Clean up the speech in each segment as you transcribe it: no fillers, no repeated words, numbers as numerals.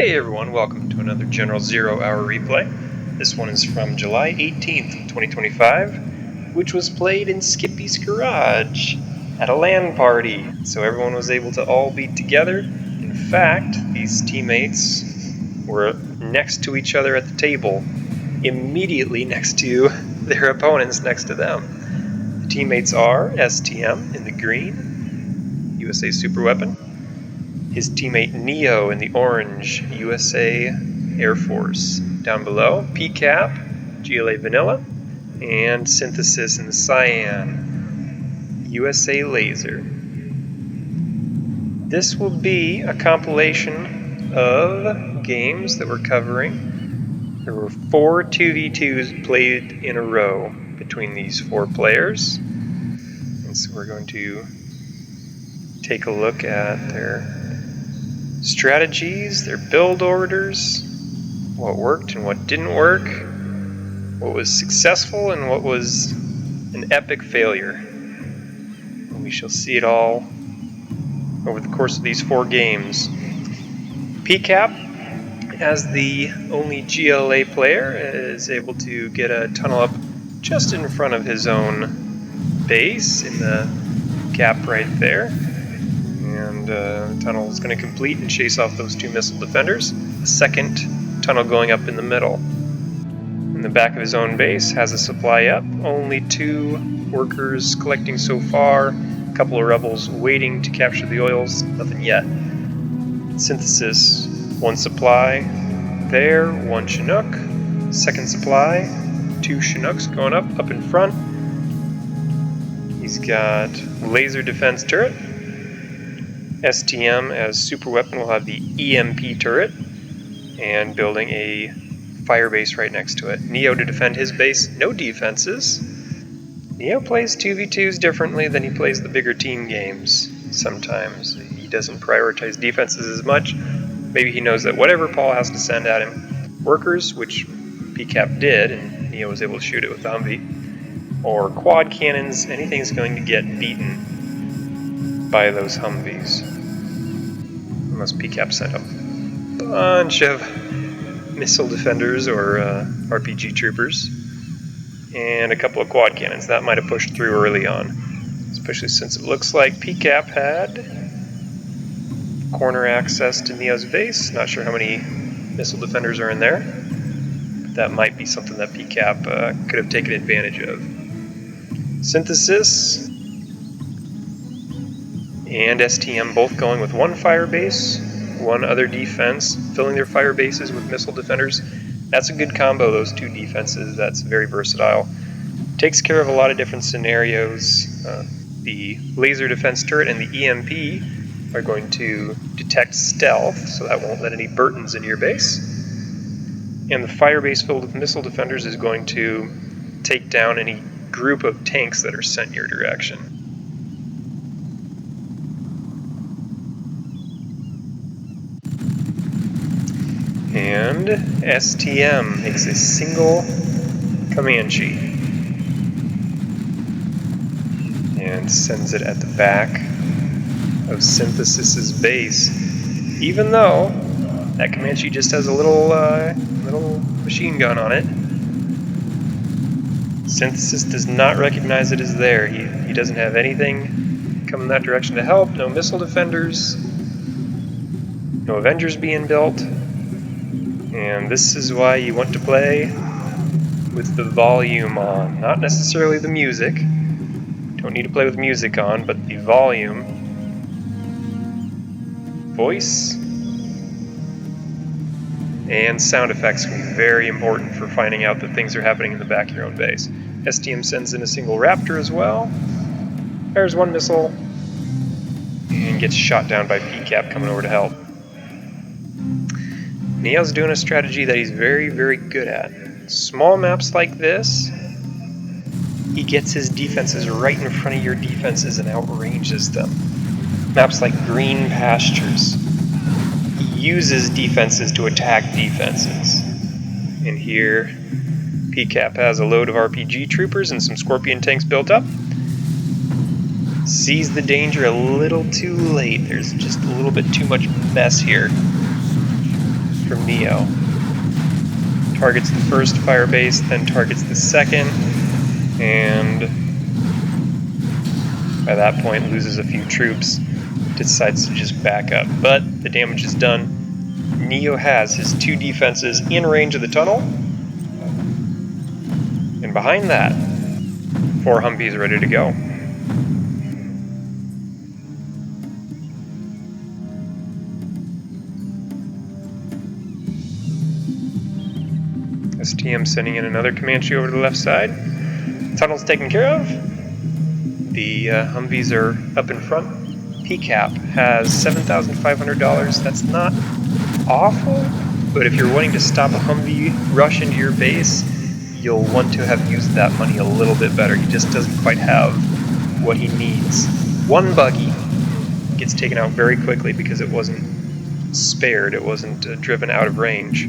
Hey everyone, welcome to another General 0 Hour replay. This one is from July 18th, 2025, which was played in Skippy's garage at a LAN party, so everyone was able to all be together. In fact, these teammates were next to each other at the table, immediately next to their opponents next to them. The teammates are STM in the green, USA Super Weapon. His teammate Neo in the orange, USA Air Force. Down below, Pcap, GLA Vanilla, and Synthesis in the cyan, USA Laser. This will be a compilation of games that we're covering. There were 4 2v2s played in a row between these 4 players. And so we're going to take a look at their strategies, their build orders, what worked and what didn't work, what was successful and what was an epic failure. And we shall see it all over the course of these 4 games. Pcap, as the only GLA player, is able to get a tunnel up just in front of his own base in the gap right there. And the tunnel is going to complete and chase off those 2 missile defenders. The second tunnel going up in the middle. In the back of his own base has a supply up. Only 2 workers collecting so far. A couple of rebels waiting to capture the oils. Nothing yet. Synthesis, 1 supply there, 1 Chinook. Second supply, 2 Chinooks going up in front. He's got laser defense turret. STM as super weapon will have the EMP turret and building a fire base right next to it. Neo to defend his base, no defenses. Neo plays 2v2s differently than he plays the bigger team games sometimes. He doesn't prioritize defenses as much. Maybe he knows that whatever Paul has to send at him, workers, which Pcap did, and Neo was able to shoot it with the Humvee, or quad cannons, anything's going to get beaten by those Humvees. Unless Pcap sent a bunch of missile defenders or RPG troopers and a couple of quad cannons. That might have pushed through early on, especially since it looks like Pcap had corner access to Neo's base. Not sure how many missile defenders are in there, but that might be something that Pcap could have taken advantage of. Synthesis and STM both going with 1 fire base, 1 other defense, filling their fire bases with missile defenders. That's a good combo, those 2 defenses. That's very versatile. Takes care of a lot of different scenarios. The laser defense turret and the EMP are going to detect stealth, so that won't let any Burtons into your base. And the fire base filled with missile defenders is going to take down any group of tanks that are sent your direction. And STM makes a single Comanche and sends it at the back of Synthesis's base, even though that Comanche just has a little machine gun on it. Synthesis does not recognize it as there. He doesn't have anything coming that direction to help. No missile defenders, no Avengers being built. And this is why you want to play with the volume on. Not necessarily the music. Don't need to play with music on, but the volume. Voice and sound effects can be very important for finding out that things are happening in the back of your own base. STM sends in a single Raptor as well. There's 1 missile. And gets shot down by Pcap coming over to help. Neo's doing a strategy that he's very, very good at. Small maps like this, he gets his defenses right in front of your defenses and outranges them. Maps like Green Pastures, he uses defenses to attack defenses. And here, Pcap has a load of RPG troopers and some Scorpion tanks built up. Sees the danger a little too late. There's just a little bit too much mess here. from Neo. Targets the first fire base, then targets the second, and by that point loses a few troops, decides to just back up. But the damage is done. Neo has his 2 defenses in range of the tunnel, and behind that, 4 Humvees ready to go. STM sending in another Comanche over to the left side. Tunnel's taken care of. The Humvees are up in front. Pcap has $7,500. That's not awful, but if you're wanting to stop a Humvee rush into your base, you'll want to have used that money a little bit better. He just doesn't quite have what he needs. 1 buggy gets taken out very quickly because it wasn't spared, it wasn't driven out of range.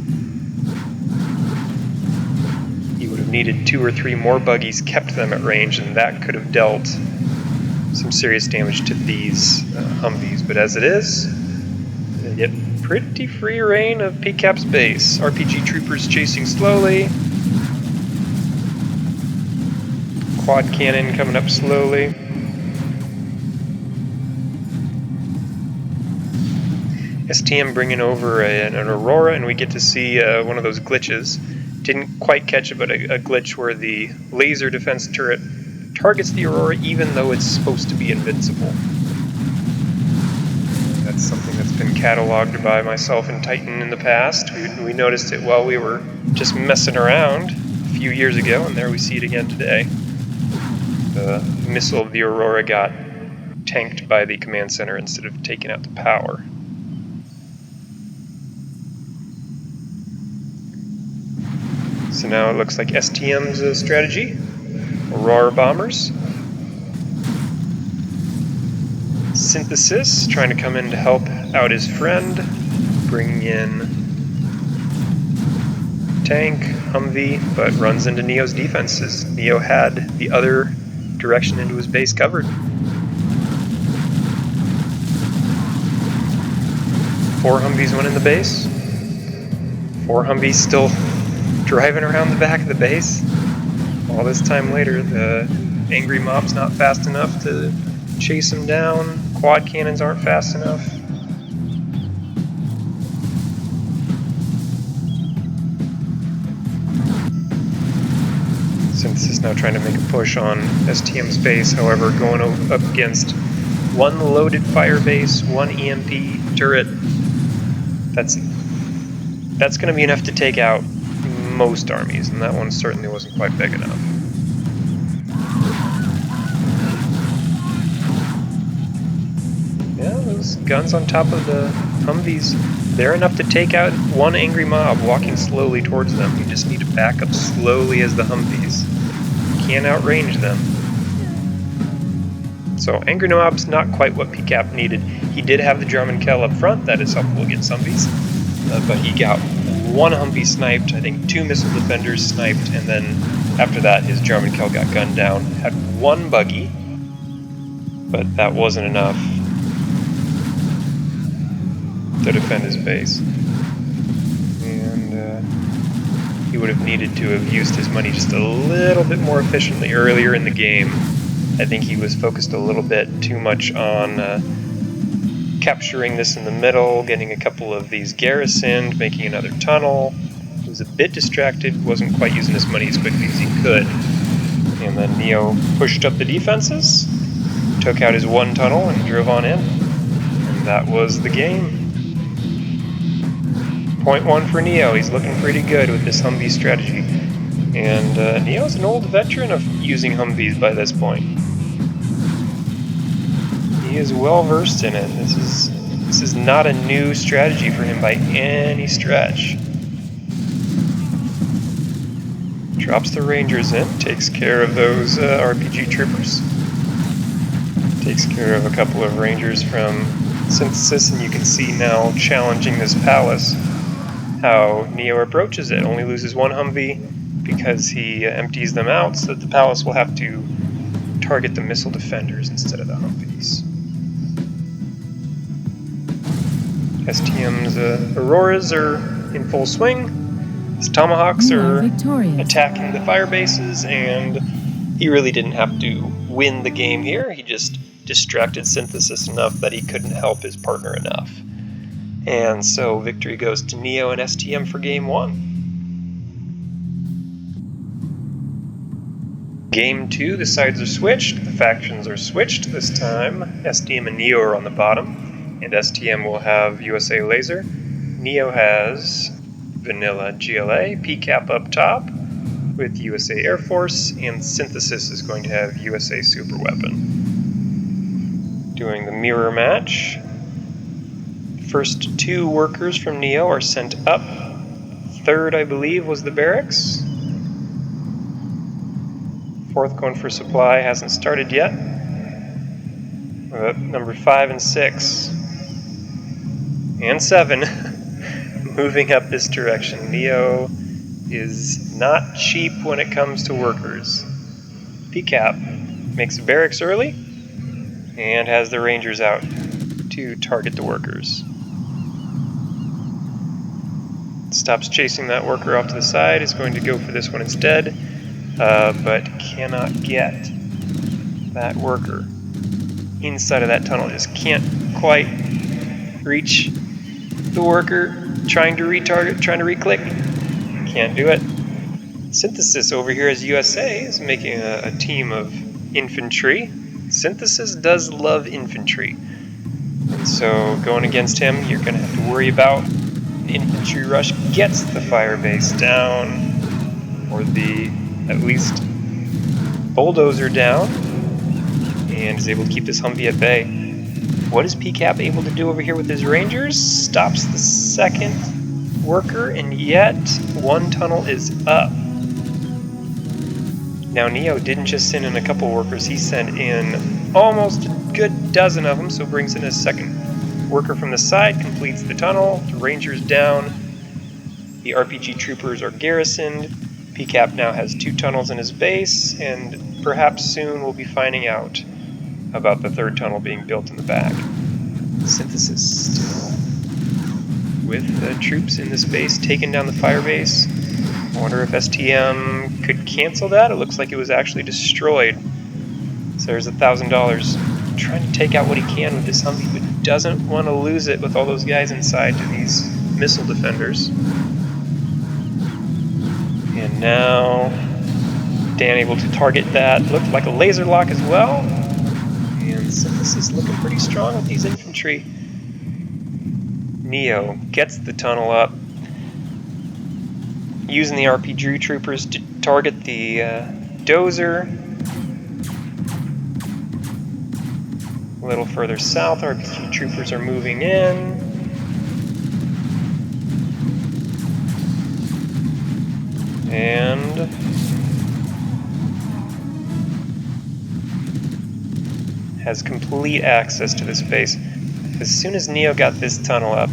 He would have needed 2 or 3 more buggies, kept them at range, and that could have dealt some serious damage to these Humvees. But as it is, they get pretty free reign of Pcap's base. RPG troopers chasing slowly. Quad cannon coming up slowly. STM bringing over an Aurora, and we get to see one of those glitches. Didn't quite catch it, but a glitch where the laser defense turret targets the Aurora even though it's supposed to be invincible. That's something that's been cataloged by myself and Titan in the past. We noticed it while we were just messing around a few years ago, and there we see it again today. The missile of the Aurora got tanked by the command center instead of taking out the power. So now it looks like STM's strategy. Aurora bombers. Synthesis trying to come in to help out his friend, bringing in tank, Humvee, but runs into Neo's defenses. Neo had the other direction into his base covered. 4 Humvees went in the base. 4 Humvees still driving around the back of the base. All this time later, the angry mob's not fast enough to chase him down. Quad cannons aren't fast enough. Synthesis now trying to make a push on STM's base, however, going up against 1 loaded fire base, 1 EMP turret. That's going to be enough to take out most armies, and that one certainly wasn't quite big enough. Yeah, those guns on top of the Humvees, they're enough to take out 1 angry mob walking slowly towards them. You just need to back up slowly as the Humvees. You can't outrange them. So angry mob's not quite what Pcap needed. He did have the drum and Kell up front, that is helpful against Humvees, but he got 1 Humvee sniped, I think 2 missile defenders sniped, and then after that his drum and Kell got gunned down. Had 1 buggy, but that wasn't enough to defend his base. And he would have needed to have used his money just a little bit more efficiently earlier in the game. I think he was focused a little bit too much on capturing this in the middle, getting a couple of these garrisoned, making another tunnel. He was a bit distracted, wasn't quite using his money as quickly as he could. And then Neo pushed up the defenses, took out his 1 tunnel, and drove on in. And that was the game. Point 1 for Neo. He's looking pretty good with this Humvee strategy. And Neo's an old veteran of using Humvees by this point. He is well versed in it. This is not a new strategy for him by any stretch. Drops the Rangers in, takes care of those RPG troopers. Takes care of a couple of Rangers from Synthesis, and you can see now challenging this palace how Neo approaches it. Only loses 1 Humvee because he empties them out, so that the palace will have to target the missile defenders instead of the Humvees. STM's Auroras are in full swing. His tomahawks are victorious. attacking the fire bases, and he really didn't have to win the game here. He just distracted Synthesis enough that he couldn't help his partner enough. And so victory goes to Neo and STM for game 1. Game 2, the sides are switched, the factions are switched. This time, STM and Neo are on the bottom, and STM will have USA Laser. Neo has Vanilla GLA, Pcap up top, with USA Air Force, and Synthesis is going to have USA Super Weapon. Doing the mirror match. First 2 workers from Neo are sent up. Third, I believe, was the barracks. 4th going for supply, hasn't started yet. Number 5 and 6. And 7 moving up this direction. Neo is not cheap when it comes to workers. Pcap makes a barracks early and has the Rangers out to target the workers. Stops chasing that worker off to the side, is going to go for this one instead, but cannot get that worker inside of that tunnel. Just can't quite reach the worker, trying to retarget, trying to re-click. Can't do it. Synthesis over here as USA is making a team of infantry. Synthesis does love infantry. And so going against him, you're going to have to worry about an infantry rush gets the fire base down, or at least bulldozer down, and is able to keep this Humvee at bay. What is Pcap able to do over here with his Rangers? Stops the second worker, and yet 1 tunnel is up. Now Neo didn't just send in a couple workers, he sent in almost a good dozen of them, so brings in his second worker from the side, completes the tunnel, the Rangers down, the RPG troopers are garrisoned. Pcap now has 2 tunnels in his base, and perhaps soon we'll be finding out about the 3rd tunnel being built in the back. Synthesis still with the troops in this base, taking down the fire base. I wonder if STM could cancel that. It looks like it was actually destroyed. So there's $1,000. Trying to take out what he can with this Humvee, but doesn't want to lose it with all those guys inside to these missile defenders. And now Dan able to target that. Looked like a laser lock as well. And Synthesis looking pretty strong with these infantry. Neo gets the tunnel up, using the RPG troopers to target the dozer. A little further south, RPG troopers are moving in. And has complete access to this base. As soon as Neo got this tunnel up,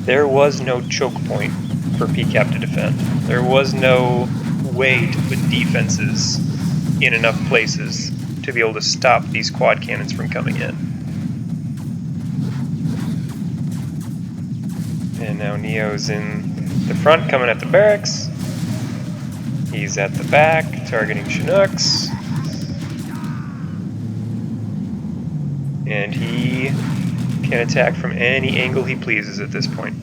there was no choke point for Pcap to defend. There was no way to put defenses in enough places to be able to stop these quad cannons from coming in. And now Neo's in the front, coming at the barracks. He's at the back, targeting Chinooks. And he can attack from any angle he pleases at this point.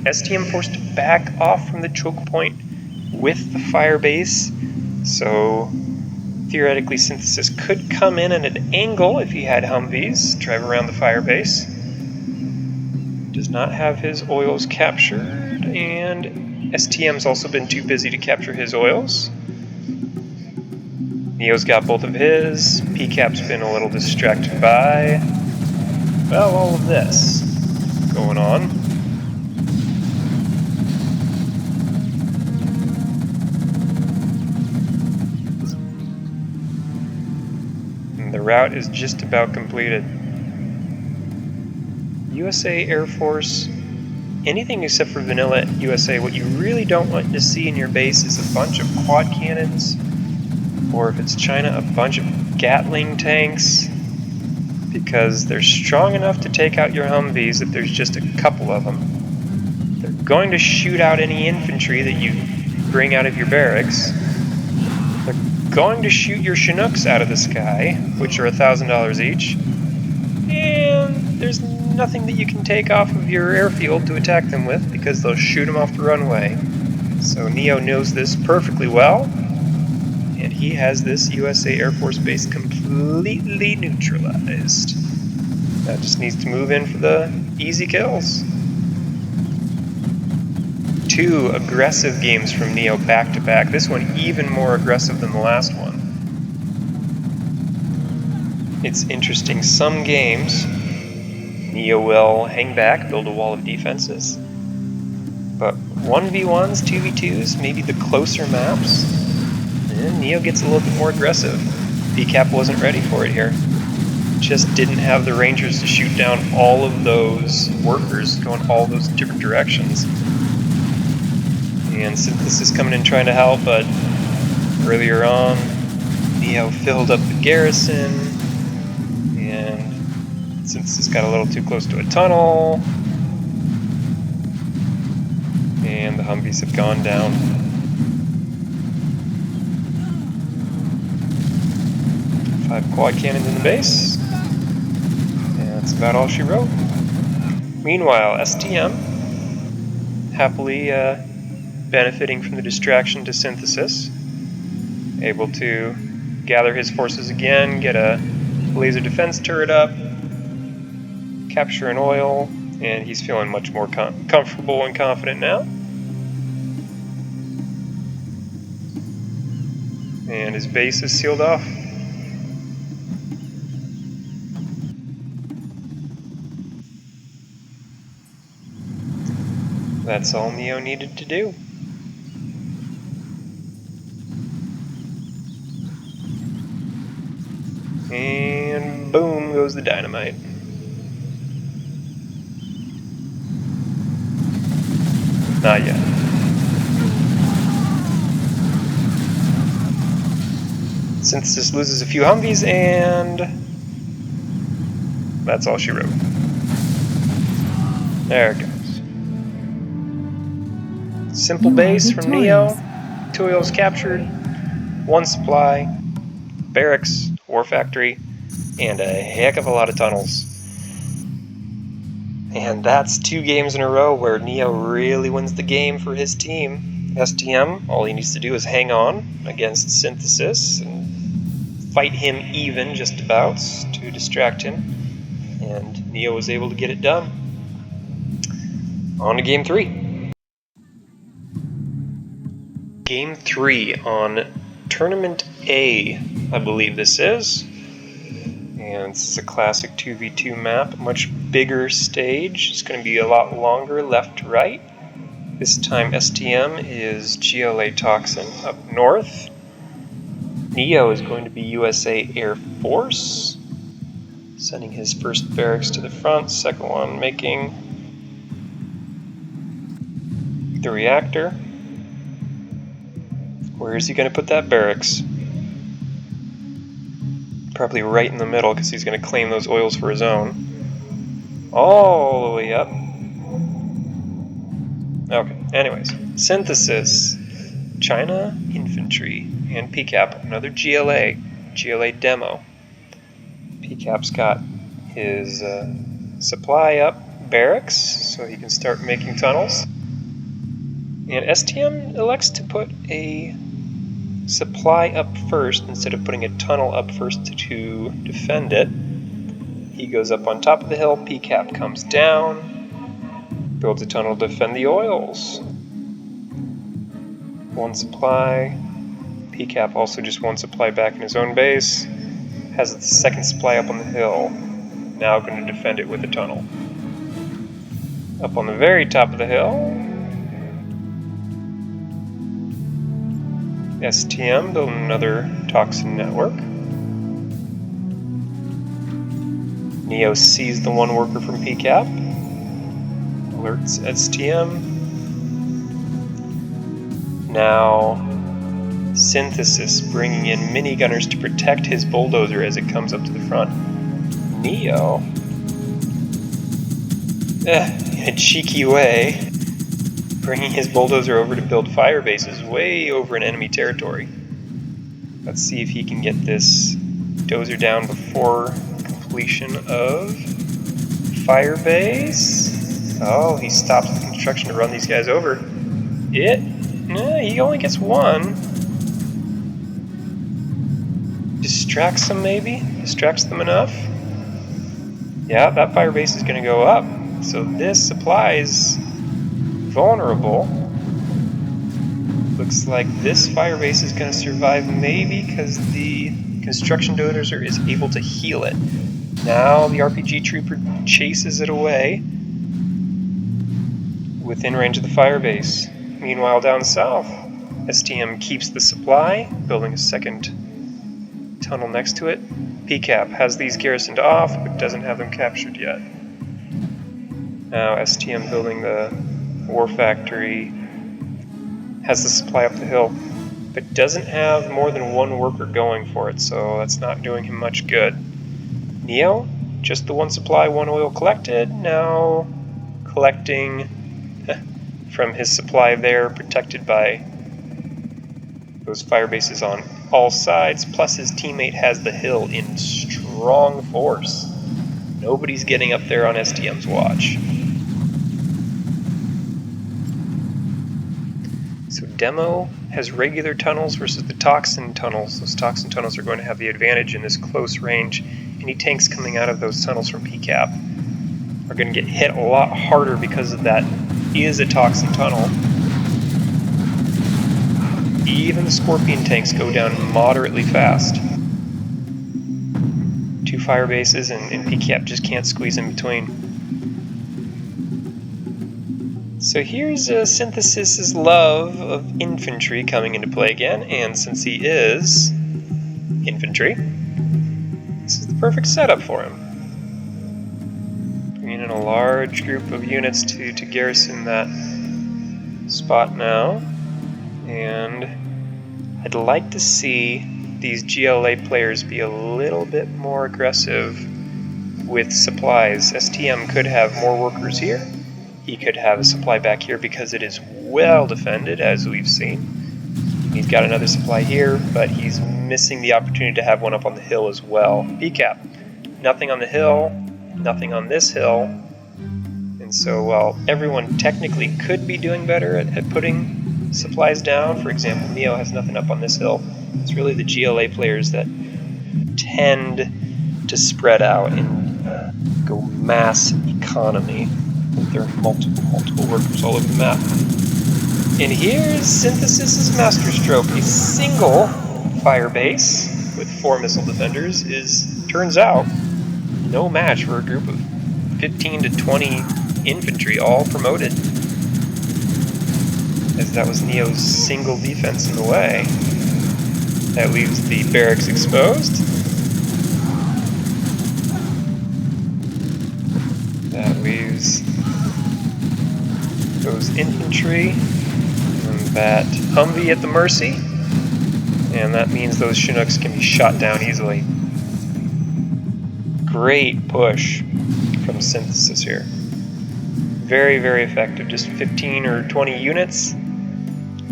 STM forced to back off from the choke point with the fire base, so theoretically Synthesis could come in at an angle if he had Humvees, drive around the fire base. Does not have his oils captured, and STM's also been too busy to capture his oils. Neo's got both of his. Pcap's been a little distracted by, well, all of this going on. And the route is just about completed. USA Air Force, anything except for vanilla USA, what you really don't want to see in your base is a bunch of quad cannons, or if it's China, a bunch of Gatling tanks, because they're strong enough to take out your Humvees if there's just a couple of them. They're going to shoot out any infantry that you bring out of your barracks. They're going to shoot your Chinooks out of the sky, which are $1,000 each. And there's nothing that you can take off of your airfield to attack them with because they'll shoot them off the runway. So Neo knows this perfectly well, and he has this USA Air Force base completely neutralized. That just needs to move in for the easy kills. 2 aggressive games from Neo back to back. This one even more aggressive than the last one. It's interesting, some games Neo will hang back, build a wall of defenses. But 1v1s, 2v2s, maybe the closer maps, and Neo gets a little bit more aggressive. Pcap wasn't ready for it here. Just didn't have the Rangers to shoot down all of those workers going all those different directions. And Synthesis coming in trying to help, but earlier on, Neo filled up the garrison, and Synthesis got a little too close to a tunnel, and the Humvees have gone down. 5 quad cannons in the base, and that's about all she wrote. Meanwhile, STM, happily benefiting from the distraction to Synthesis, able to gather his forces again, get a laser defense turret up, capture an oil, and he's feeling much more comfortable and confident now. And his base is sealed off. That's all Neo needed to do. And boom goes the dynamite. Not yet. Synthesis loses a few Humvees, and that's all she wrote. There it goes. Simple base from Neo. 2 oils captured, 1 supply, barracks, war factory, and a heck of a lot of tunnels. And that's 2 games in a row where Neo really wins the game for his team. STM, all he needs to do is hang on against Synthesis and fight him even just about to distract him. And Neo was able to get it done. On to game 3. Game 3 on Tournament A, I believe this is. And this is a classic 2v2 map, a much bigger stage. It's going to be a lot longer left to right. This time STM is GLA Toxin up north. Neo is going to be USA Air Force, sending his first barracks to the front, second one making the reactor. Where is he going to put that barracks? Probably right in the middle, because he's going to claim those oils for his own. All the way up. Okay, anyways. Synthesis, China Infantry, and Pcap, another GLA demo. Pcap's got his supply up barracks, so he can start making tunnels. And STM elects to put a supply up first instead of putting a tunnel up first to defend it. He goes up on top of the hill, Pcap comes down, builds a tunnel to defend the oils. 1 supply, Pcap also just 1 supply back in his own base, has the second supply up on the hill, now going to defend it with a tunnel. Up on the very top of the hill, STM building another toxin network. Neo sees the 1 worker from Pcap, alerts STM. Now Synthesis bringing in minigunners to protect his bulldozer as it comes up to the front. Neo, in a cheeky way, bringing his bulldozer over to build fire bases way over in enemy territory. Let's see if he can get this dozer down before completion of fire base. Oh, he stops the construction to run these guys over. He only gets one. Distracts them maybe? Distracts them enough? Yeah, that fire base is going to go up. So this supply is vulnerable. Looks like this fire base is going to survive maybe because the construction dozer is able to heal it. Now the RPG trooper chases it away within range of the fire base. Meanwhile, down south, STM keeps the supply, building a second tunnel next to it. Pcap has these garrisoned off, but doesn't have them captured yet. Now STM building the war factory, has the supply up the hill, but doesn't have more than one worker going for it, so that's not doing him much good. Neo, just the one supply, one oil collected, now collecting from his supply there, protected by those fire bases on all sides, plus his teammate has the hill in strong force. Nobody's getting up there on STM's watch. So Demo has regular tunnels versus the toxin tunnels. Those toxin tunnels are going to have the advantage in this close range. Any tanks coming out of those tunnels from Pcap are going to get hit a lot harder because of that is a toxin tunnel. Even the Scorpion tanks go down moderately fast. Two fire bases and Pcap just can't squeeze in between. So here's Synthesis's love of infantry coming into play again, and since he is infantry, this is the perfect setup for him. Bringing in a large group of units to garrison that spot now, and I'd like to see these GLA players be a little bit more aggressive with supplies. STM could have more workers here. He could have a supply back here because it is well defended, as we've seen. He's got another supply here, but he's missing the opportunity to have one up on the hill as well. Pcap, nothing on the hill, nothing on this hill. And so while everyone technically could be doing better at putting supplies down, for example, Neo has nothing up on this hill, it's really the GLA players that tend to spread out and go mass economy. There are multiple workers all over the map. And here's Synthesis's masterstroke. A single fire base with 4 missile defenders turns out, no match for a group of 15 to 20 infantry, all promoted. As that was Neo's single defense in the way. That leaves the barracks exposed. That leaves those infantry and that Humvee at the mercy, and that means those Chinooks can be shot down easily. Great push from Synthesis here. Very, very effective. Just 15 or 20 units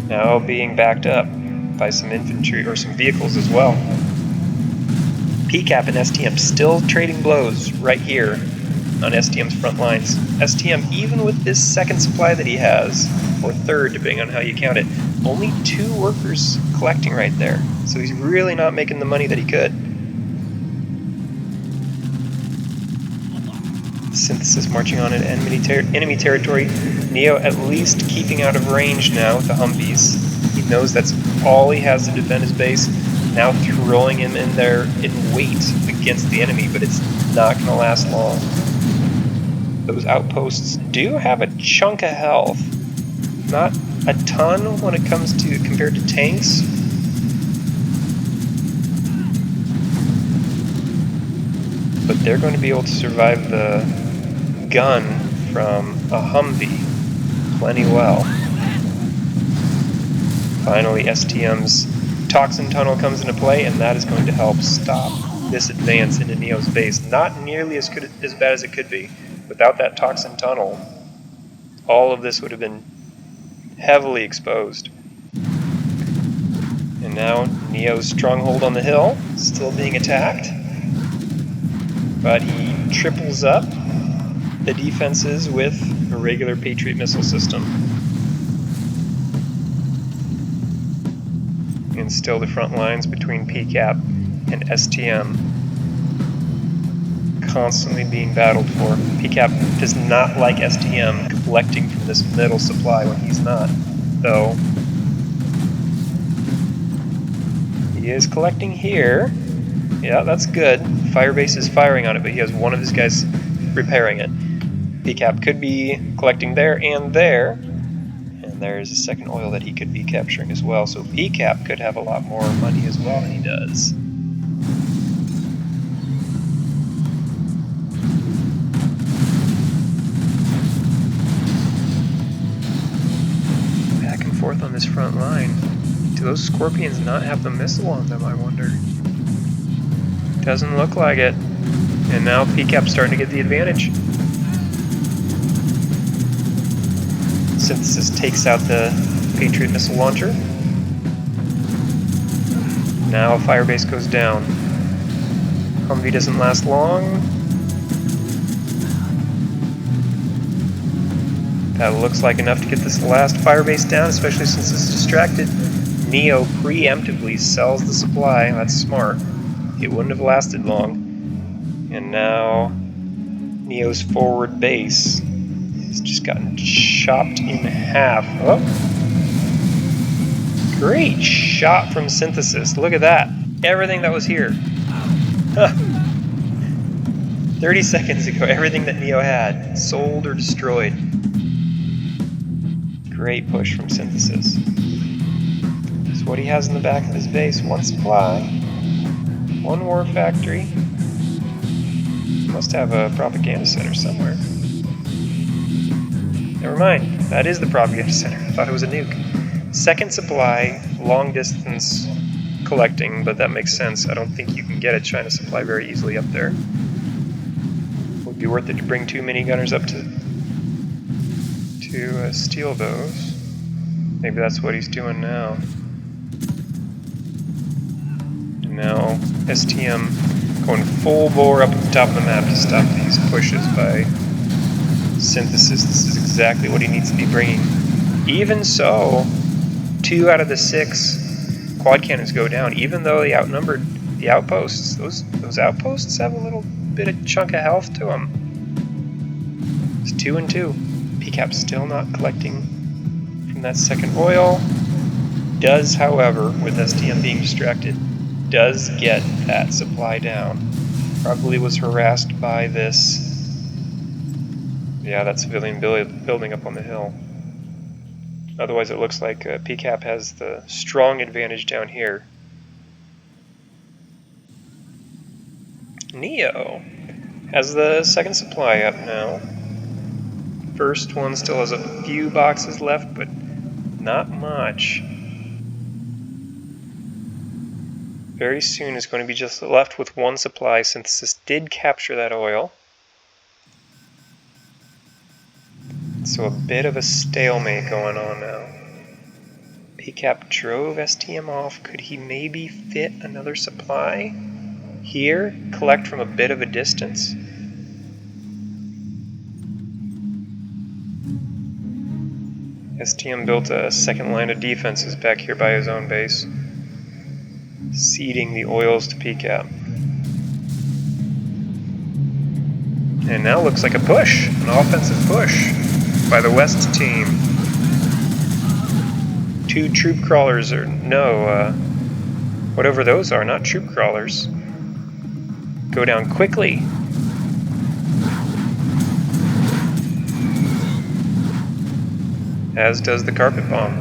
now being backed up by some infantry or some vehicles as well. Pcap and STM still trading blows right here on STM's front lines. STM, even with this second supply that he has, or third depending on how you count it, only 2 workers collecting right there. So he's really not making the money that he could. Synthesis marching on in enemy territory. Neo at least keeping out of range now with the Humvees. He knows that's all he has to defend his base. Now throwing him in there in weight against the enemy, but it's not going to last long. Those outposts do have a chunk of health. Not a ton when it comes to compared to tanks. But they're going to be able to survive the gun from a Humvee plenty well. Finally, STM's Toxin Tunnel comes into play, and that is going to help stop this advance into Neo's base. Not nearly as bad as it could be. Without that Toxin Tunnel, all of this would have been heavily exposed. And now Neo's stronghold on the hill, still being attacked. But he triples up the defenses with a regular Patriot missile system. And still the front lines between Pcap and STM constantly being battled for. Pcap does not like STM collecting from this middle supply when he's not, though. He is collecting here. Yeah, that's good. Firebase is firing on it, but he has one of his guys repairing it. Pcap could be collecting there and there. And there's a second oil that he could be capturing as well. So Pcap could have a lot more money as well than he does. Back and forth on this front line. Do those Scorpions not have the missile on them, I wonder? Doesn't look like it. And now Pcap's starting to get the advantage. Synthesis takes out the Patriot missile launcher. Now Firebase goes down. Humvee doesn't last long. That looks like enough to get this last Firebase down, especially since it's distracted. Neo preemptively sells the supply. That's smart. It wouldn't have lasted long. And now Neo's forward base has just gotten chopped in half. Oh! Great shot from Synthesis. Look at that. Everything that was here. 30 seconds ago, everything that Neo had, sold or destroyed. Great push from Synthesis. So what he has in the back of his base, one supply, one war factory. Must have a propaganda center somewhere. Never mind, that is the propaganda center. I thought it was a nuke. Second supply, long distance collecting, but that makes sense. I don't think you can get a China supply very easily up there. Would be worth it to bring 2 minigunners up to steal those. Maybe that's what he's doing now. And now STM going full bore up at the top of the map to stop these pushes by Synthesis. This is exactly what he needs to be bringing. Even so, 2 out of the 6 quad cannons go down, even though they outnumbered the outposts. Those outposts have a little bit of chunk of health to them. It's 2 and 2. Pcap's still not collecting from that second oil. Does, however, with STM being distracted, does get that supply down. Probably was harassed by this. Yeah, that civilian building up on the hill. Otherwise it looks like Pcap has the strong advantage down here. Neo has the second supply up now. First one still has a few boxes left, but not much. Very soon is going to be just left with one supply. Synthesis did capture that oil. So a bit of a stalemate going on now. Pcap drove STM off. Could he maybe fit another supply here? Collect from a bit of a distance? STM built a second line of defenses back here by his own base, ceding the oils to Pcap. And now looks like a push, an offensive push by the West team. 2 troop crawlers, or no, whatever those are, not troop crawlers, go down quickly. As does the carpet bomb.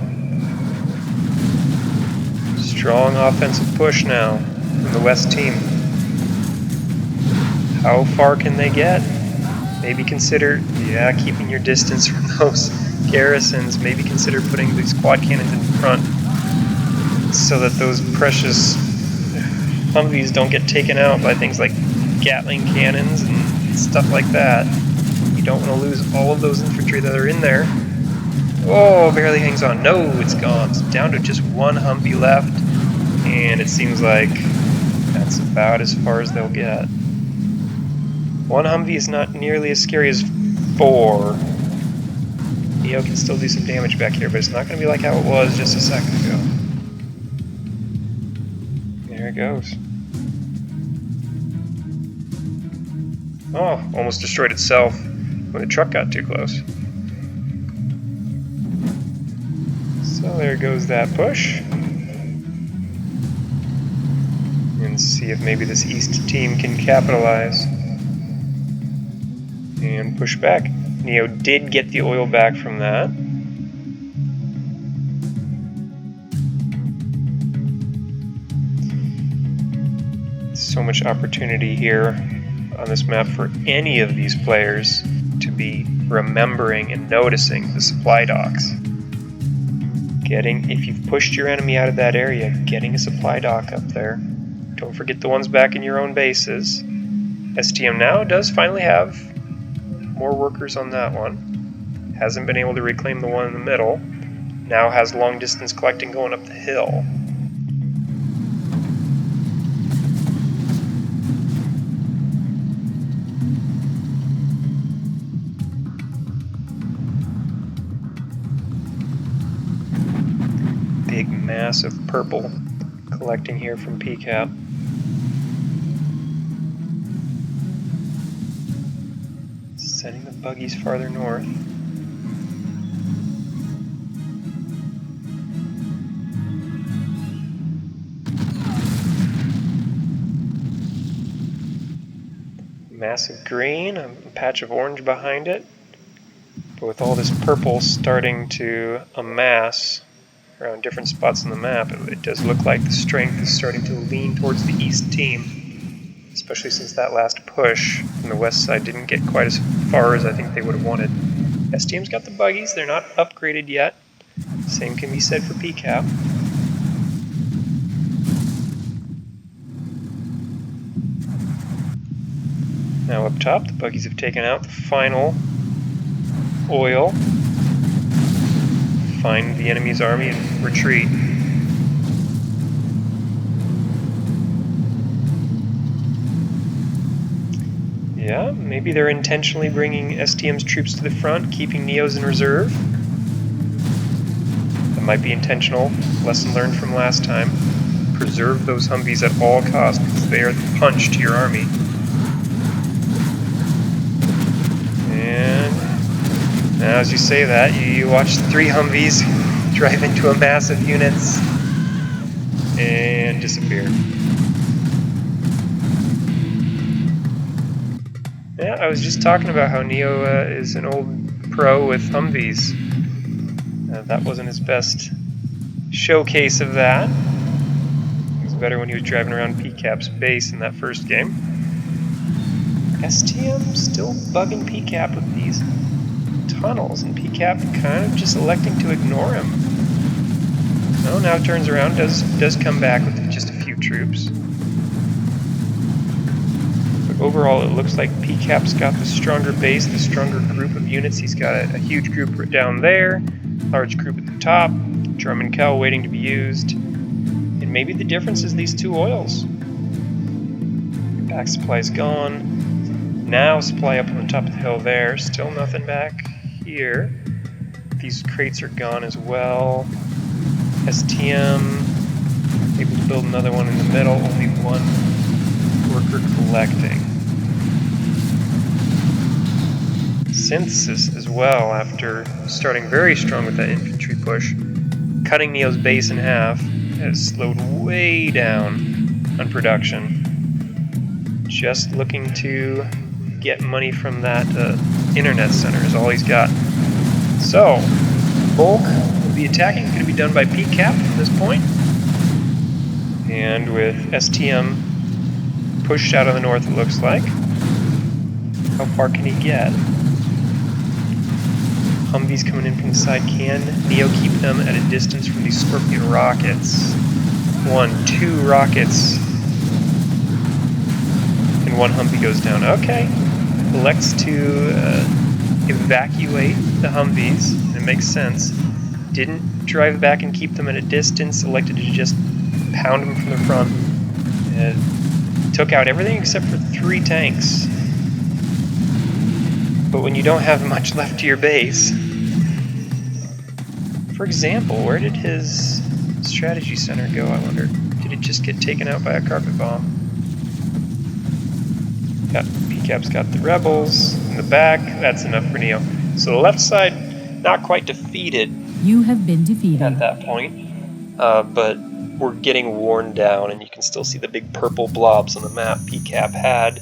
Strong offensive push now from the West team. How far can they get? Maybe consider, keeping your distance from those garrisons. Maybe consider putting these quad cannons in front so that those precious Humvees don't get taken out by things like Gatling cannons and stuff like that. You don't want to lose all of those infantry that are in there. Oh, barely hangs on. No, it's gone. It's down to just one Humvee left, and it seems like that's about as far as they'll get. One Humvee is not nearly as scary as 4. Neo can still do some damage back here, but it's not going to be like how it was just a second ago. There it goes. Oh, almost destroyed itself when the truck got too close. So there goes that push. And see if maybe this East team can capitalize and push back. Neo did get the oil back from that. So much opportunity here on this map for any of these players to be remembering and noticing the supply docks. If you've pushed your enemy out of that area, getting a supply dock up there. Don't forget the ones back in your own bases. STM now does finally have more workers on that one. Hasn't been able to reclaim the one in the middle. Now has long distance collecting going up the hill. Big mass of purple collecting here from Pcap. Sending the buggies farther north. Massive green, a patch of orange behind it. But with all this purple starting to amass around different spots on the map, it does look like the strength is starting to lean towards the East team, especially since that last push from the west side didn't get quite as far as I think they would have wanted. STM's got the buggies, they're not upgraded yet. Same can be said for Pcap. Now up top, the buggies have taken out the final oil. Find the enemy's army and retreat. Yeah, maybe they're intentionally bringing STM's troops to the front, keeping Neo's in reserve. That might be intentional. Lesson learned from last time. Preserve those Humvees at all costs because they are the punch to your army. And now as you say that, you watch 3 Humvees drive into a mass of units and disappear. Yeah, I was just talking about how Neo is an old pro with Humvees. That wasn't his best showcase of that. It was better when he was driving around Pcap's base in that first game. STM still bugging Pcap with these tunnels, and Pcap kind of just electing to ignore him. No, now it turns around, does come back with just a few troops. But overall, it looks like Pcap's got the stronger base, the stronger group of units. He's got a huge group down there, large group at the top, drum and cow waiting to be used. And maybe the difference is these 2 oils. Back supply's gone. Now supply up on the top of the hill there. Still nothing back here. These crates are gone as well. STM able to build another one in the middle. Only 1 worker collecting. Synthesis as well, after starting very strong with that infantry push, cutting Neo's base in half, has slowed way down on production. Just looking to get money from that internet center is all he's got. So, bulk of the attacking is going to be done by Pcap from this point. And with STM pushed out of the north, it looks like. How far can he get? Humvees coming in from the side. Can Neo keep them at a distance from these Scorpion rockets? 1, 2 rockets. And 1 Humvee goes down. Okay. Elects to evacuate the Humvees in a it makes sense. Didn't drive back and keep them at a distance, elected to just pound them from the front. It took out everything except for 3 tanks. But when you don't have much left to your base... For example, where did his strategy center go, I wonder? Did it just get taken out by a carpet bomb? Pcap's got the rebels in the back. That's enough for Neo. So the left side, not quite defeated. You have been defeated. At that point. But we're getting worn down, and you can still see the big purple blobs on the map. Pcap had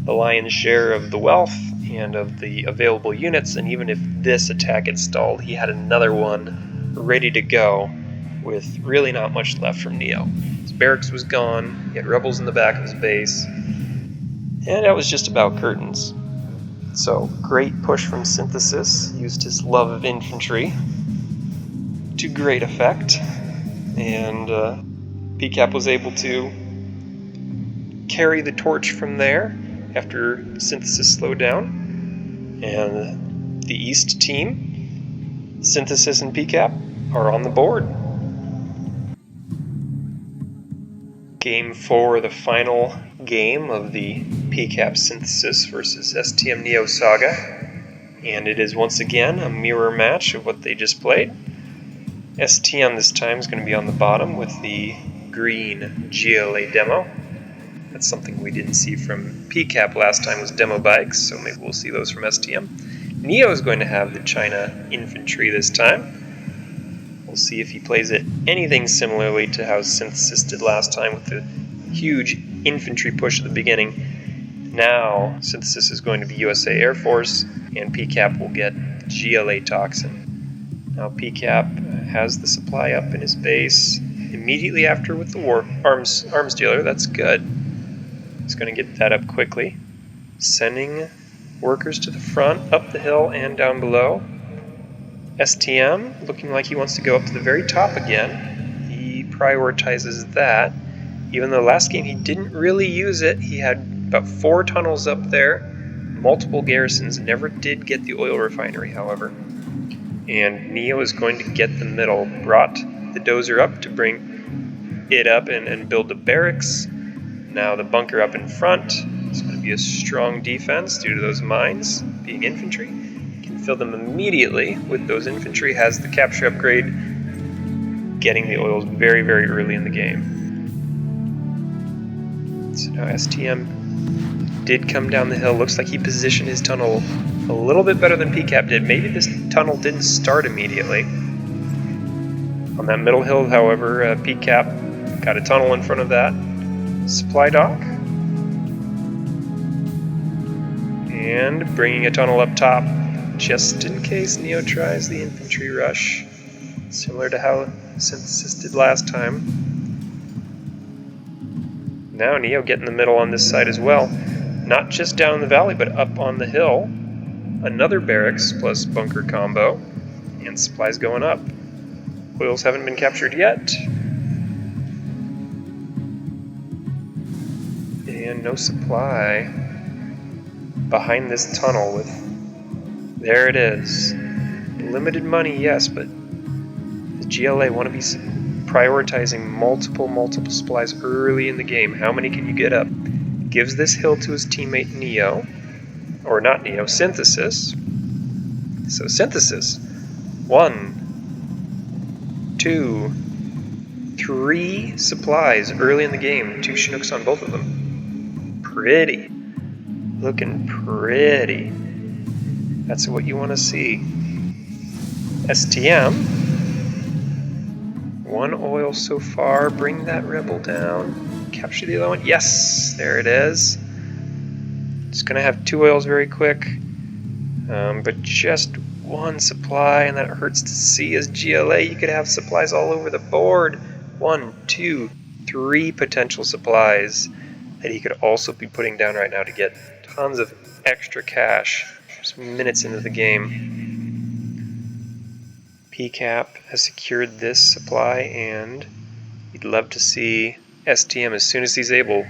the lion's share of the wealth and of the available units, and even if this attack had stalled, he had another one ready to go with really not much left from Neo. His barracks was gone, he had rebels in the back of his base, and that was just about curtains. So, great push from Synthesis, used his love of infantry to great effect, and Pcap was able to carry the torch from there after Synthesis slowed down. And the East team, Synthesis and Pcap, are on the board. Game 4, the final game of the Pcap Synthesis versus STM Neo Saga. And it is once again a mirror match of what they just played. STM this time is going to be on the bottom with the green GLA demo. That's something we didn't see from Pcap last time, was demo bikes, so maybe we'll see those from STM. Neo is going to have the China infantry this time. We'll see if he plays it anything similarly to how Synthesis did last time with the huge infantry push at the beginning. Now Synthesis is going to be USA Air Force, and Pcap will get the GLA Toxin. Now Pcap has the supply up in his base immediately after with the arms dealer. That's good. He's going to get that up quickly. Sending workers to the front, up the hill, and down below. STM looking like he wants to go up to the very top again. He prioritizes that. Even though last game he didn't really use it, he had about 4 tunnels up there, multiple garrisons, never did get the oil refinery, however. And Neo is going to get the middle, brought the dozer up to bring it up and build the barracks. Now the bunker up in front is going to be a strong defense due to those mines being infantry. Can fill them immediately with those infantry, has the capture upgrade, getting the oils very, very early in the game. So now STM did come down the hill. Looks like he positioned his tunnel a little bit better than Pcap did. Maybe this tunnel didn't start immediately. On that middle hill, however, Pcap got a tunnel in front of that supply dock, and bringing a tunnel up top just in case Neo tries the infantry rush, similar to how Synthesis did last time. Now Neo get in the middle on this side as well, not just down in the valley but up on the hill. Another barracks plus bunker combo, and supplies going up. Oils haven't been captured yet. And no supply behind this tunnel with... There it is. Limited money, yes, but the GLA want to be prioritizing multiple supplies early in the game. How many can you get up? Gives this hill to his teammate Neo. Or not Neo, Synthesis. So Synthesis. 1, 2, 3 supplies early in the game. 2 Chinooks on both of them. Pretty. Looking pretty. That's what you want to see. STM. 1 oil so far. Bring that rebel down. Capture the other one. Yes! There it is. Just going to have 2 oils very quick. But just 1 supply, and that hurts to see as GLA. You could have supplies all over the board. 1, 2, 3 potential supplies that he could also be putting down right now to get tons of extra cash just minutes into the game. Pcap has secured this supply, and he'd love to see STM, as soon as he's able,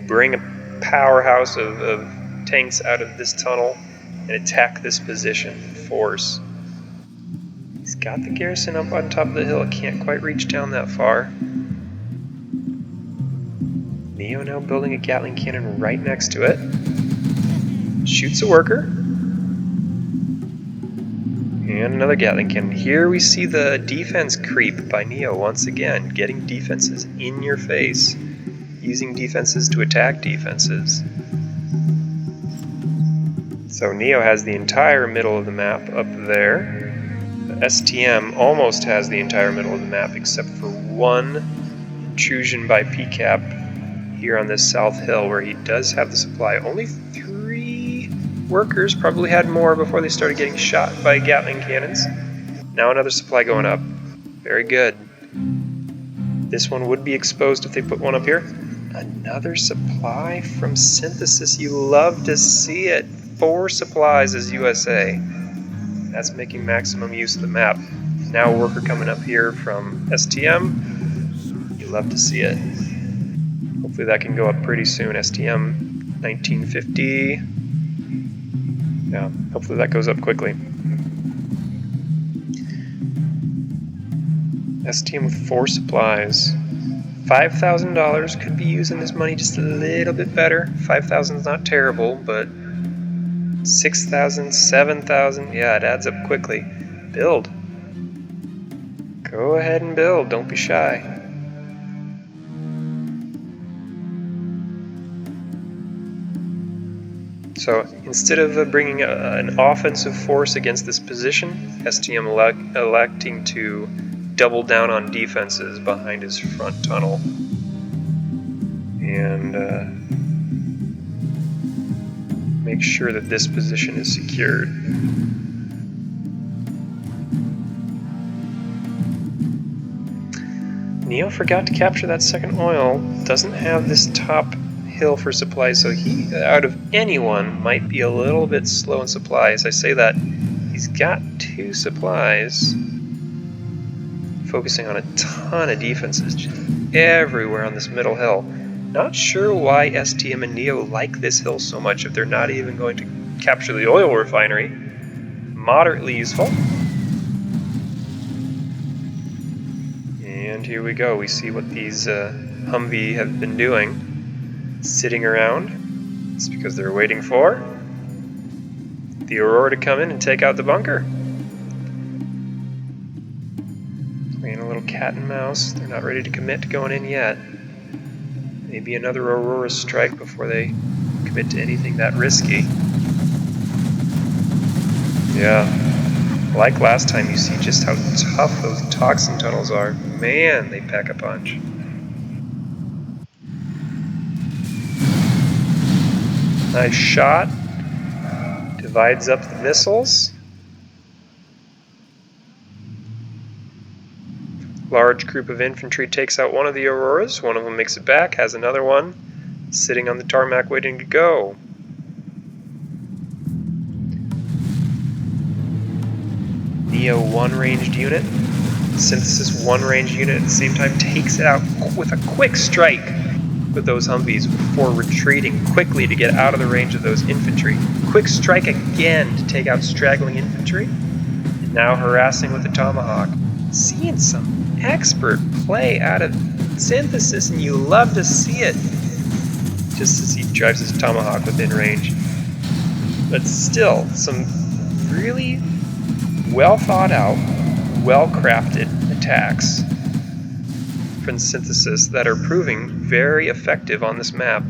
bring a powerhouse of tanks out of this tunnel and attack this position in force. got the garrison up on top of the hill. It can't quite reach down that far. Neo now building a Gatling cannon right next to it. Shoots a worker. And another Gatling cannon. Here we see the defense creep by Neo once again, getting defenses in your face, using defenses to attack defenses. So Neo has the entire middle of the map up there. The STM almost has the entire middle of the map except for one intrusion by Pcap here on this south hill where he does have the supply. Only 3 workers, probably had more before they started getting shot by Gatling cannons. Now another supply going up. Very good. This one would be exposed if they put one up here. Another supply from Synthesis. You love to see it. 4 supplies as USA. That's making maximum use of the map. Now a worker coming up here from STM. You love to see it. Hopefully that can go up pretty soon. STM 1950. Yeah, hopefully that goes up quickly. STM with 4 supplies. $5,000, could be using this money just a little bit better. 5,000 is not terrible, but 6,000, 7,000, yeah, it adds up quickly. Build. Go ahead and build, don't be shy. So instead of bringing an offensive force against this position, STM electing to double down on defenses behind his front tunnel. And make sure that this position is secured. Neo forgot to capture that second oil. Doesn't have this top hill for supplies, so he, out of anyone, might be a little bit slow in supplies. I say that he's got 2 supplies, focusing on a ton of defenses just everywhere on this middle hill. Not sure why STM and Neo like this hill so much if they're not even going to capture the oil refinery. Moderately useful. And here we go. We see what these Humvee have been doing. Sitting around. It's because they're waiting for the Aurora to come in and take out the bunker. Playing a little cat and mouse. They're not ready to commit to going in yet. Maybe another Aurora strike before they commit to anything that risky. Yeah, like last time, you see just how tough those toxin tunnels are. Man, they pack a punch. Nice shot. Divides up the missiles. Large group of infantry takes out one of the Auroras. One of them makes it back, has another one sitting on the tarmac waiting to go. Neo 1 ranged unit. Synthesis 1 ranged unit at the same time takes it out with a quick strike with those Humvees before retreating quickly to get out of the range of those infantry. Quick strike again to take out straggling infantry. And now harassing with the Tomahawk. Seeing some expert play out of Synthesis, and you love to see it. Just as he drives his Tomahawk within range. But still, some really well thought out, well crafted attacks from Synthesis that are proving very effective on this map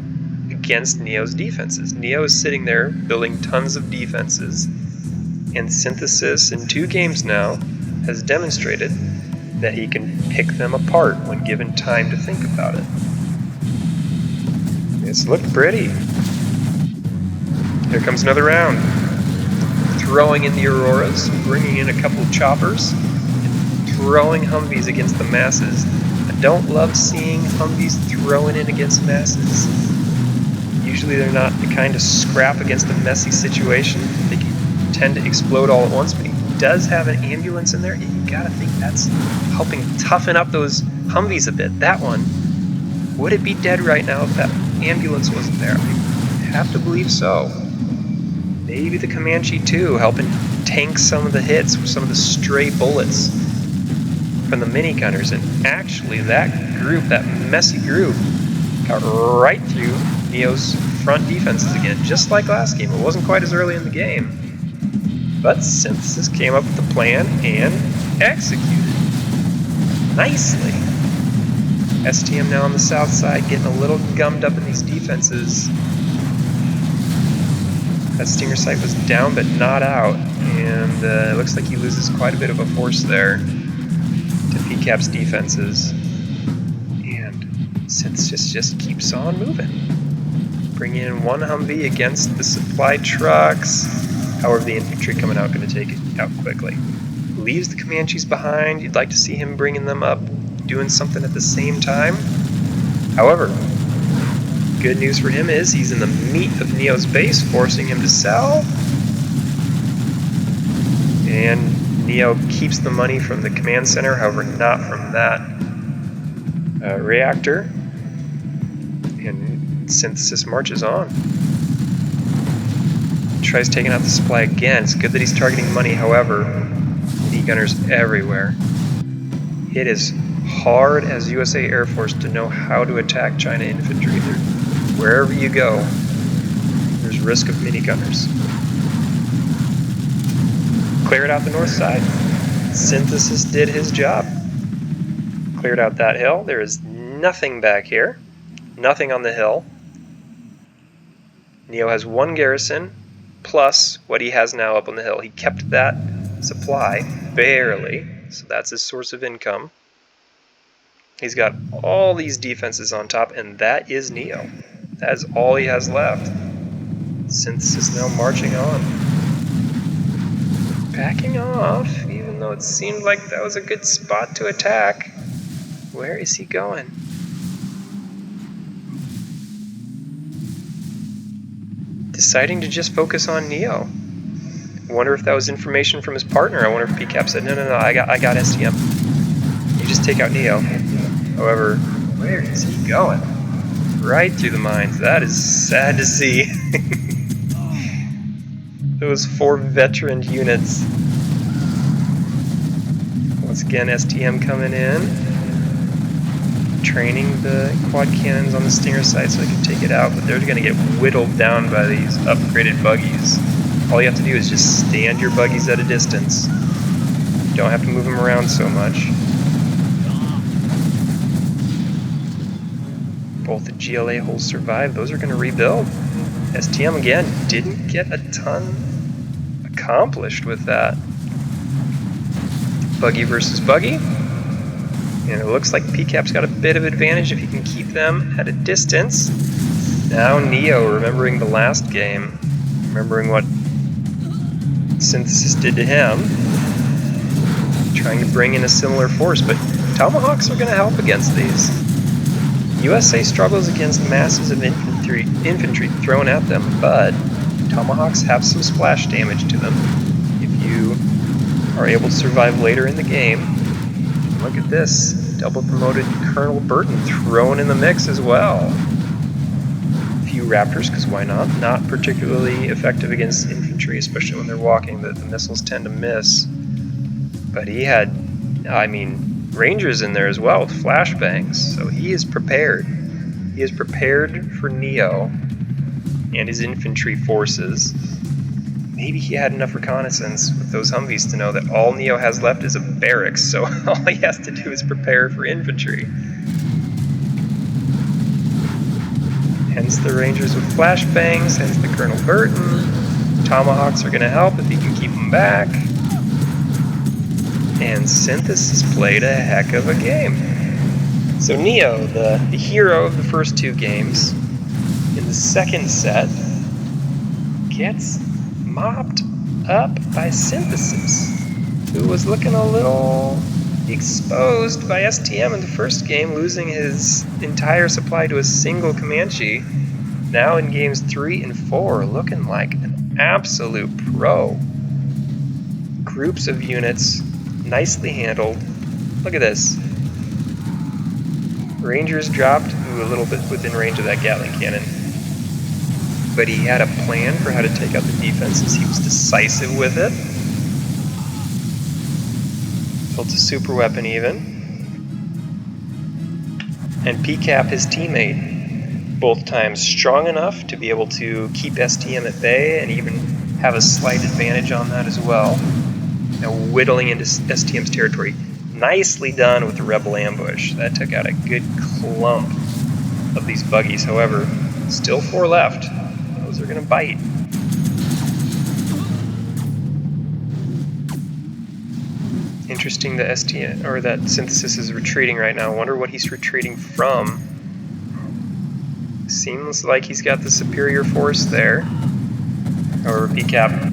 against Neo's defenses. Neo is sitting there building tons of defenses, and Synthesis in 2 games now has demonstrated that he can pick them apart when given time to think about it. It's looked pretty. Here comes another round. Throwing in the Auroras, bringing in a couple of choppers, and throwing Humvees against the masses. I don't love seeing Humvees throwing in against masses. Usually they're not the kind of scrap against a messy situation. They can tend to explode all at once, but he does have an ambulance in there, and you gotta think that's helping toughen up those Humvees a bit. That one, would it be dead right now if that ambulance wasn't there? I have to believe so. Maybe the Comanche too, helping tank some of the hits with some of the stray bullets from the minigunners, and actually that group, that messy group, got right through Neo's front defenses again, just like last game. It wasn't quite as early in the game, but Synthesis came up with the plan and executed nicely. STM now on the south side, getting a little gummed up in these defenses. That Stinger sight was down but not out, and it looks like he loses quite a bit of a force there to Pcap's defenses. And Synthesis just keeps on moving. Bringing in one Humvee against the supply trucks. However, the infantry coming out going to take it out quickly. Leaves the Comanches behind. You'd like to see him bringing them up, doing something at the same time. However, good news for him is he's in the meat of Neo's base, forcing him to sell. And Neo keeps the money from the command center, however not from that reactor. And Synthesis marches on. Tries taking out the supply again. It's good that he's targeting money, however, minigunners everywhere. It is hard as USA Air Force to know how to attack China infantry. Wherever you go, there's risk of minigunners. Cleared out the north side. Synthesis did his job. Cleared out that hill. There is nothing back here. Nothing on the hill. Neo has one garrison, plus what he has now up on the hill. He kept that supply, barely, so that's his source of income. He's got all these defenses on top, and that is Neo. That is all he has left. Synthesis now marching on. Backing off, even though it seemed like that was a good spot to attack. Where is he going? Deciding to just focus on Neo. I wonder if that was information from his partner. I wonder if Pcap said, no, I got STM. You just take out Neo. However, where is he going? Right through the mines. That is sad to see. Those 4 veteran units. Once again, STM coming in. Training the quad cannons on the Stinger side so they can take it out, but they're going to get whittled down by these upgraded buggies. All you have to do is just stand your buggies at a distance. You don't have to move them around so much. Both the GLA holes survived. Those are going to rebuild. STM, again, didn't get a ton accomplished with that. Buggy versus buggy. And it looks like Pcap's got a bit of advantage if he can keep them at a distance. Now Neo, remembering the last game, remembering what Synthesis did to him, trying to bring in a similar force, but Tomahawks are going to help against these. USA struggles against masses of infantry thrown at them, but Tomahawks have some splash damage to them. If you are able to survive later in the game, look at this, double promoted Colonel Burton thrown in the mix as well. A few Raptors, because why not? Not particularly effective against infantry, especially when they're walking. The missiles tend to miss. But he had, Rangers in there as well with flashbangs, so he is prepared. He is prepared for Neo and his infantry forces. Maybe he had enough reconnaissance with those Humvees to know that all Neo has left is a barracks, so all he has to do is prepare for infantry. Hence the Rangers with flashbangs, hence the Colonel Burton. Tomahawks are going to help if he can keep them back. And Synthesis played a heck of a game. So Neo, the hero of the first 2 games, in the second set, gets mopped up by Synthesis, who was looking a little exposed by STM in the first game, losing his entire supply to a single Comanche. Now in games 3 and 4, looking like an absolute pro. Groups of units, nicely handled. Look at this. Rangers dropped a little bit within range of that Gatling cannon. But he had a plan for how to take out the defenses. He was decisive with it. Built a super weapon even. And Pcap, his teammate, both times strong enough to be able to keep STM at bay and even have a slight advantage on that as well. Now whittling into STM's territory. Nicely done with the Rebel ambush. That took out a good clump of these buggies. However, still 4 left. Those are going to bite. Interesting that STM, or that Synthesis is retreating right now. I wonder what he's retreating from. Seems like he's got the superior force there. However, Pcap,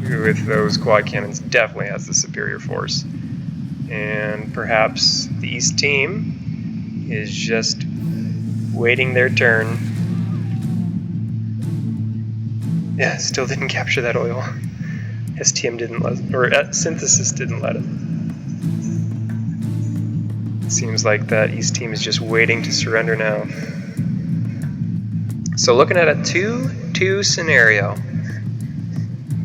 with those quad cannons, definitely has the superior force. And perhaps the East team is just waiting their turn. Yeah, still didn't capture that oil. STM didn't let, or Synthesis didn't let it. Seems like that East team is just waiting to surrender now. So looking at a 2-2 scenario.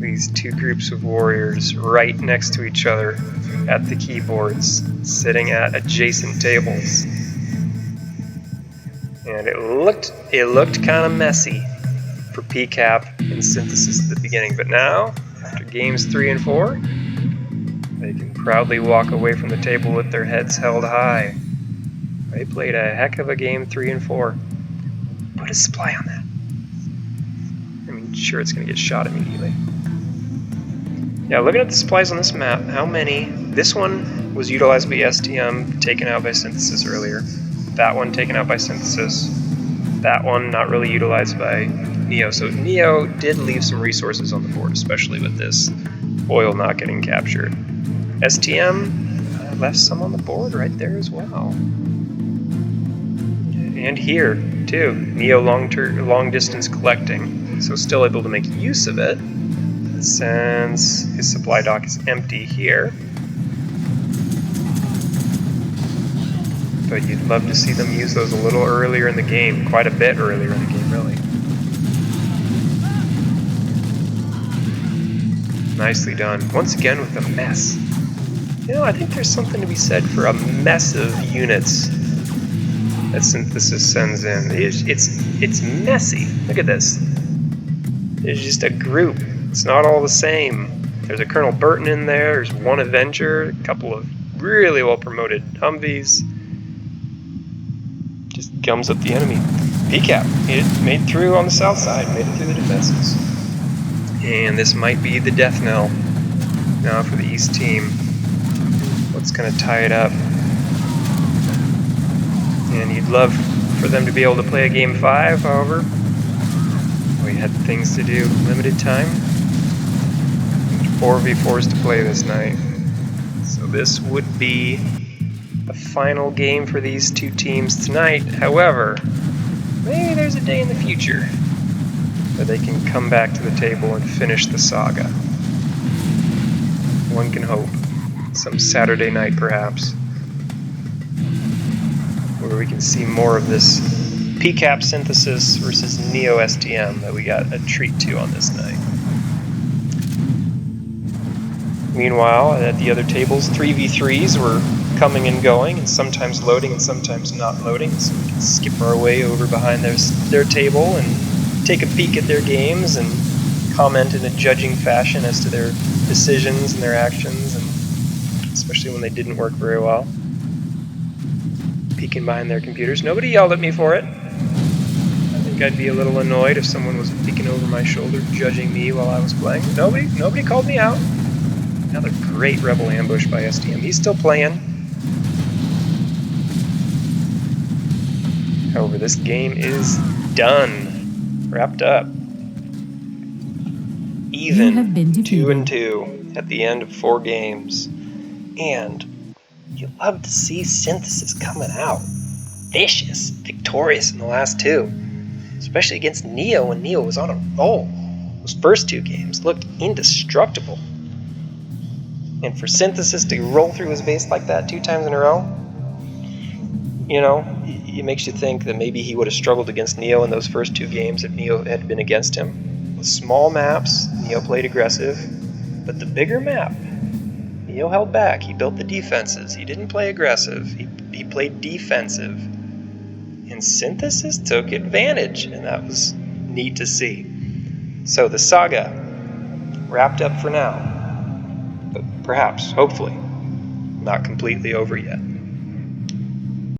These two groups of warriors right next to each other at the keyboards, sitting at adjacent tables. And it looked kind of messy for Pcap and Synthesis at the beginning, but now, after games 3 and 4, they can proudly walk away from the table with their heads held high. They played a heck of a game 3 and 4. Put a supply on that. I mean, sure, it's going to get shot immediately. Yeah, looking at the supplies on this map, how many? This one was utilized by STM, taken out by Synthesis earlier. That one taken out by Synthesis. That one not really utilized by Neo. So Neo did leave some resources on the board, especially with this oil not getting captured. STM left some on the board right there as well. And here, too. Neo long distance collecting. So still able to make use of it, since his supply dock is empty here. But you'd love to see them use those a little earlier in the game, quite a bit earlier in the game, really. Nicely done. Once again with a mess. You know, I think there's something to be said for a mess of units that Synthesis sends in. It's messy. Look at this. There's just a group. It's not all the same. There's a Colonel Burton in there, there's one Avenger, a couple of really well promoted Humvees. Just gums up the enemy. Pcap made through on the south side, made it through the defenses. And this might be the death knell now for the East team. What's going to tie it up? And you'd love for them to be able to play a game 5, however. We had things to do, limited time. 4v4s to play this night. So this would be the final game for these two teams tonight. However, maybe there's a day in the future where they can come back to the table and finish the saga. One can hope. Some Saturday night, perhaps, where we can see more of this Pcap Synthesis versus Neo STM that we got a treat to on this night. Meanwhile, at the other tables, 3v3s were coming and going, and sometimes loading and sometimes not loading, so we can skip our way over behind their table and take a peek at their games and comment in a judging fashion as to their decisions and their actions, and especially when they didn't work very well. Peeking behind their computers. Nobody yelled at me for it. I think I'd be a little annoyed if someone was peeking over my shoulder, judging me while I was playing. Nobody called me out. Another great Rebel ambush by STM. He's still playing. However, this game is done. Wrapped up. Even 2-2 at the end of 4 games. And you love to see Synthesis coming out vicious, victorious in the last 2. Especially against Neo when Neo was on a roll. Those first 2 games looked indestructible. And for Synthesis to roll through his base like that 2 times in a row, you know, it makes you think that maybe he would have struggled against Neo in those first 2 games if Neo had been against him. With small maps, Neo played aggressive, but the bigger map, Neo held back. He built the defenses. He didn't play aggressive. He played defensive. And Synthesis took advantage, and that was neat to see. So the saga wrapped up for now, but perhaps, hopefully, not completely over yet.